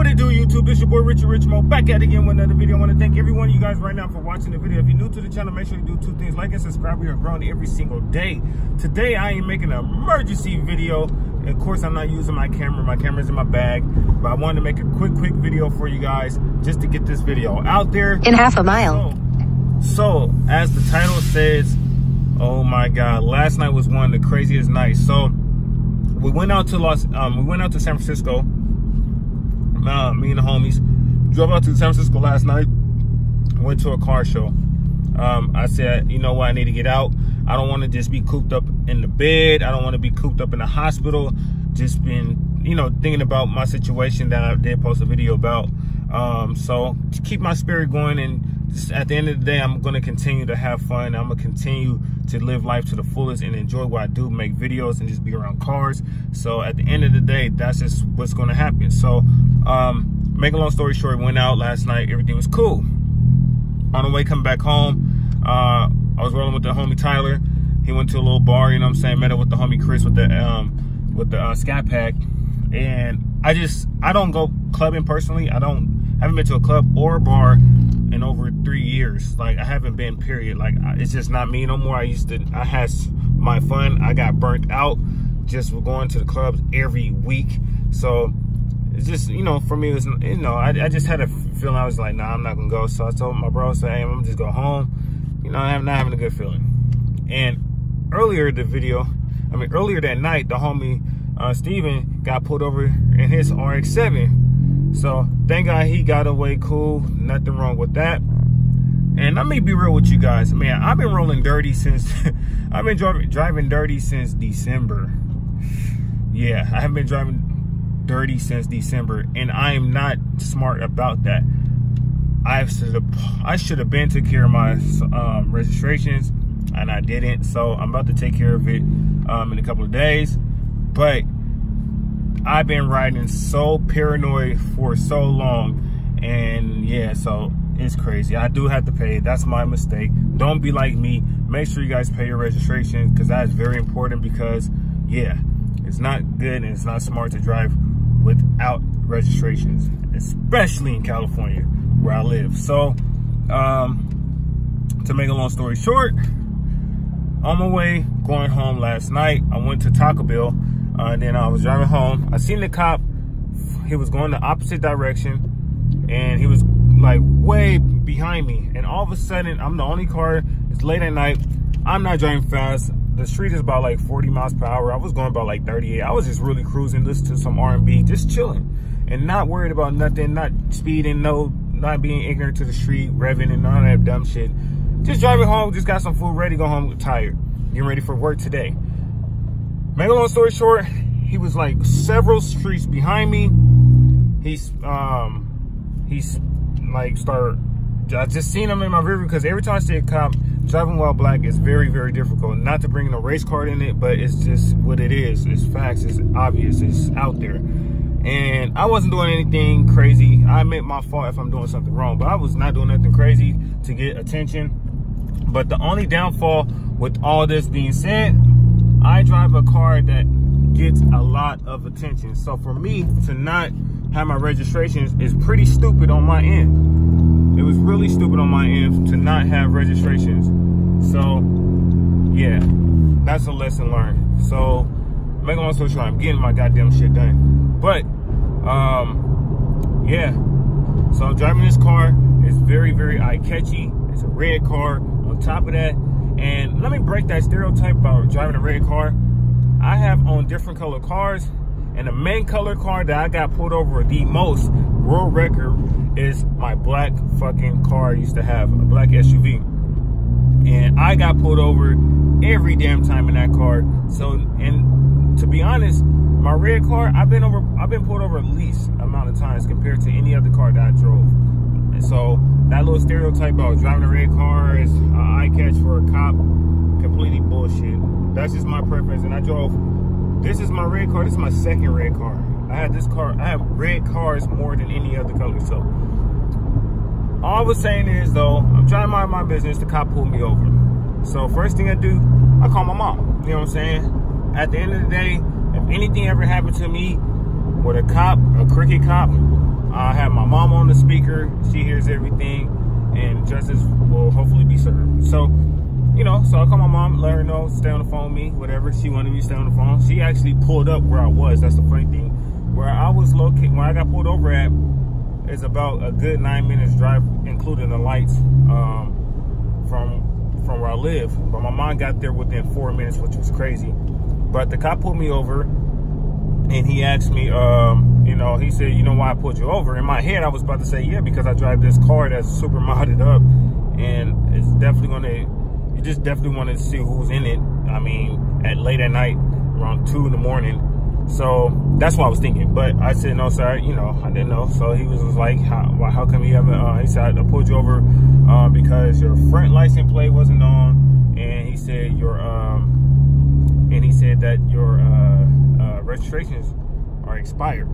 it do, YouTube? This your boy Richie back at it again with another video. I want to thank every one of you guys right now for watching the video. If you're new to the channel, make sure you do two things: like and subscribe. We are growing every single day. Today I am making an emergency video. Of course, I'm not using my camera. My camera's in my bag, but I wanted to make a quick video for you guys just to get this video out there in half a mile. So as the title says, oh my God, last night was one of the craziest nights. So we went out to San Francisco. Me and the homies drove out to San Francisco last night. Went to a car show. I said, you know what, I need to get out. I don't want to just be cooped up in the bed. I don't want to be cooped up in the hospital. Just been, you know, thinking about my situation that I did post a video about. So to keep my spirit going, and just at the end of the day, I'm going to continue to have fun. I'm going to continue to live life to the fullest and enjoy what I do, make videos and just be around cars. So at the end of the day, that's just what's going to happen. So make a long story short, went out last night. Everything was cool. On the way coming back home, I was rolling with the homie Tyler. He went to a little bar, you know what I'm saying, met up with the homie Chris with the Scat Pack. And I don't go clubbing personally. I haven't been to a club or a bar in over 3 years. Like, I haven't been, period. Like, it's just not me no more. I had my fun. I got burnt out just going to the clubs every week. So it's just, you know, for me, it was, you know, I just had a feeling. I was like, nah, I'm not gonna go. So I told my bro, hey, I'm gonna just go home. You know, I'm not having a good feeling. And earlier that night, the homie Steven got pulled over in his RX-7. So thank God he got away cool. Nothing wrong with that. And let me be real with you guys, man. I've been rolling dirty since I've been driving dirty since December. Yeah, I haven't been driving dirty since December, and I am not smart about that. I should have been took care of my registrations, and I didn't. So I'm about to take care of it in a couple of days. But I've been riding so paranoid for so long, and yeah, so it's crazy. I do have to pay. That's my mistake. Don't be like me. Make sure you guys pay your registration, because that is very important. Because yeah, it's not good and it's not smart to drive without registrations, especially in California where I live. So to make a long story short, on my way going home last night, I went to Taco Bell. And then I was driving home. I seen the cop. He was going the opposite direction, and he was like way behind me. And all of a sudden, I'm the only car. It's late at night. I'm not driving fast. The street is about like 40 miles per hour. I was going about like 38. I was just really cruising, listening to some R&B, just chilling, and not worried about nothing, not speeding, not being ignorant to the street, revving and none of that dumb shit. Just driving home. Just got some food ready to go home, tired, getting ready for work today. Make a long story short, he was like several streets behind me. He's like I just seen him in my rear view, because every time I see a cop driving while black, it's very, very difficult. Not to bring a race card in it, but it's just what it is. It's facts, it's obvious, it's out there. And I wasn't doing anything crazy. I admit my fault if I'm doing something wrong, but I was not doing nothing crazy to get attention. But the only downfall with all this being said, I drive a car that gets a lot of attention. So for me to not have my registrations is pretty stupid on my end. It was really stupid on my end to not have registrations. So yeah, that's a lesson learned. So make a long story short, I'm getting my goddamn shit done. But yeah, so driving this car is very, very eye-catchy. It's a red car on top of that. And let me break that stereotype about driving a red car. I have owned different color cars, and the main color car that I got pulled over the most, world record, is my black fucking car I used to have, a black SUV. And I got pulled over every damn time in that car. So, and to be honest, my red car, I've been pulled over at least amount of times compared to any other car that I drove. And so that little stereotype about driving a red car is eye catch for a cop, completely bullshit. That's just my preference. And I drove, this is my red car. This is my second red car. I have red cars more than any other color. So all I was saying is, though, I'm trying to mind my business. The cop pulled me over. So first thing I do, I call my mom. You know what I'm saying? At the end of the day, if anything ever happened to me with a cop, a crooked cop, I have my mom on the speaker. She hears everything, and justice will hopefully be served. So, you know, so I call my mom, let her know, stay on the phone with me, whatever. She wanted me to stay on the phone. She actually pulled up where I was. That's the funny thing. Where I was located, where I got pulled over at, is about a good 9 minutes drive, including the lights, from where I live. But my mom got there within 4 minutes, which was crazy. But the cop pulled me over, and he asked me, you know, he said, you know why I pulled you over? In my head, I was about to say, yeah, because I drive this car that's super modded up, and it's definitely gonna, you just definitely want to see who's in it. I mean, late at night, around 2 in the morning. So that's what I was thinking. But I said, no, sir, you know, I didn't know. So he was like, how come you haven't, he said, I pulled you over because your front license plate wasn't on, and he said that your registrations are expired.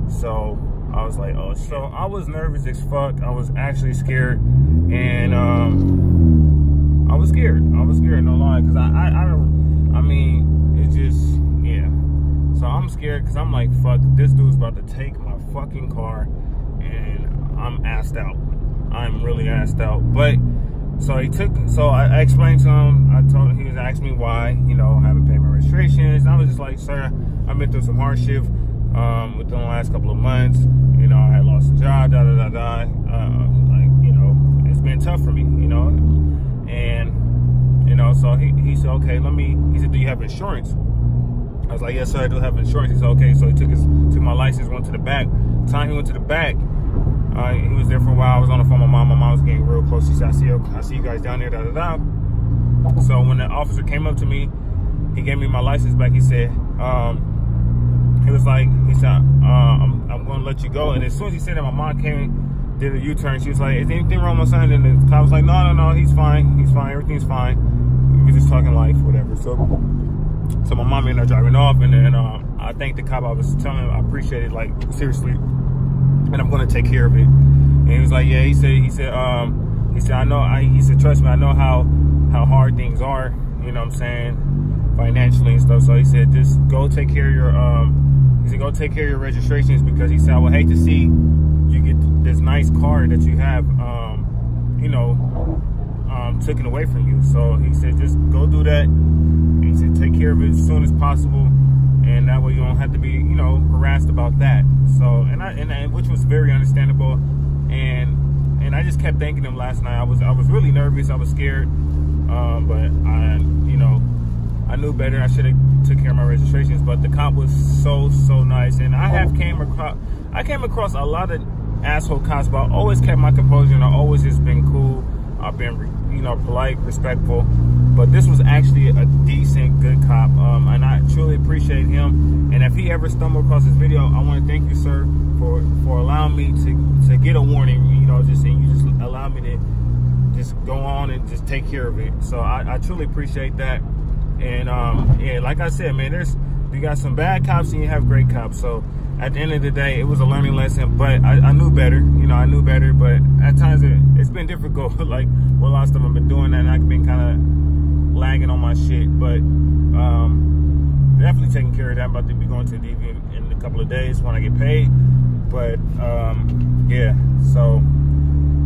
So I was like, oh, so I was nervous as fuck. I was actually scared, and I was scared, no lie, because I mean, it just, yeah. So I'm scared because I'm like, fuck, this dude's about to take my fucking car, and I'm assed out. I'm really assed out. But so I explained to him. I told him, he was asking me why, you know, I haven't paid my registrations. And I was just like, sir, I've been through some hardship within the last couple of months. You know, I had lost a job, like, you know, it's been tough for me, you know. And, you know, so he said, okay, he said, do you have insurance? I was like, yes, sir, I do have insurance. He said, okay. So he took my license, went to the back. The time he went to the back, he was there for a while. I was on the phone with my mom. My mom was getting real close. She said, I see you guys down there, So when the officer came up to me, he gave me my license back. He said, I'm going to let you go. And as soon as he said that, my mom came, did a U-turn. She was like, is anything wrong with my son? And the cop was like, no, he's fine. He's fine. Everything's fine. We were just talking life, whatever. So my mom ended up driving off, and then I thanked the cop. I was telling him I appreciate it, like, seriously, and I'm gonna take care of it. And he was like, yeah. He said, I know. He said, trust me, I know how hard things are. You know what I'm saying, financially and stuff. So he said, just go take care of your go take care of your registrations, because he said, I would hate to see you get this nice car that you have, you know, taken away from you. So he said, just go do that. He said, take care of it as soon as possible, and that way you don't have to be, you know, harassed about that. So, and which was very understandable, and I just kept thanking him last night. I was really nervous. I was scared, but you know, I knew better. I should have took care of my registrations. But the cop was so nice, and I came across a lot of asshole cops, but I always kept my composure, and I always just been cool. I've been, you know, polite, respectful, but this was actually a decent, good cop, and I truly appreciate him. And if he ever stumbled across this video, I want to thank you, sir, for allowing me to get a warning. You know, you just allow me to just go on and just take care of it. So I truly appreciate that. And yeah, like I said, man, you got some bad cops and you have great cops. So at the end of the day, it was a learning lesson, but I knew better. You know, I knew better, but at times it's been difficult. Like, well, a lot of stuff I've been doing that, and I've been kind of lagging on my shit, but definitely taking care of that. I'm about to be going to the DV in a couple of days when I get paid. But yeah, so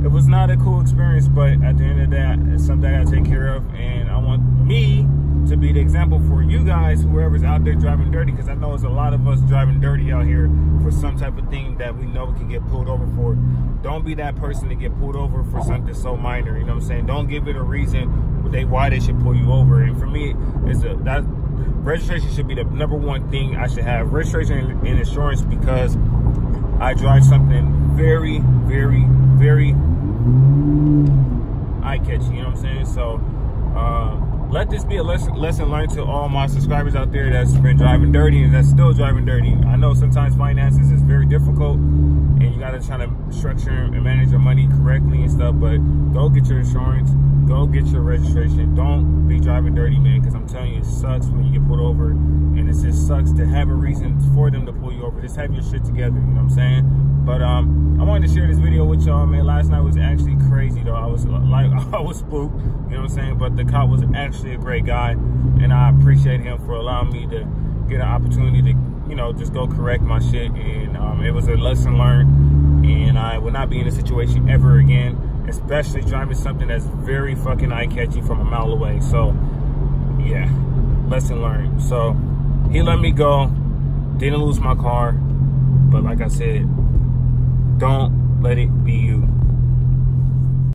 it was not a cool experience, but at the end of the day, it's something I gotta take care of, and I want me to be the example for you guys, whoever's out there driving dirty, because I know there's a lot of us driving dirty out here for some type of thing that we know we can get pulled over for. Don't be that person to get pulled over for something so minor, you know what I'm saying? Don't give it a reason why they should pull you over. And for me, that registration should be the #1 thing I should have. Registration and insurance, because I drive something very, very, very eye-catchy, you know what I'm saying? So let this be a lesson learned to all my subscribers out there that's been driving dirty and that's still driving dirty. I know sometimes finances is very difficult, and you gotta try to structure and manage your money correctly and stuff, but go get your insurance, go get your registration. Don't be driving dirty, man, because I'm telling you, it sucks when you get pulled over, and it just sucks to have a reason for them to pull you over. Just have your shit together, you know what I'm saying? But I wanted to share this video with y'all, man. Last night was actually crazy, though. I was spooked, you know what I'm saying? But the cop was actually a great guy, and I appreciate him for allowing me to get an opportunity to, you know, just go correct my shit. And it was a lesson learned. and I will not be in a situation ever again, especially driving something that's very fucking eye-catchy from a mile away. So yeah, lesson learned. So he let me go, didn't lose my car, but like I said, don't let it be you.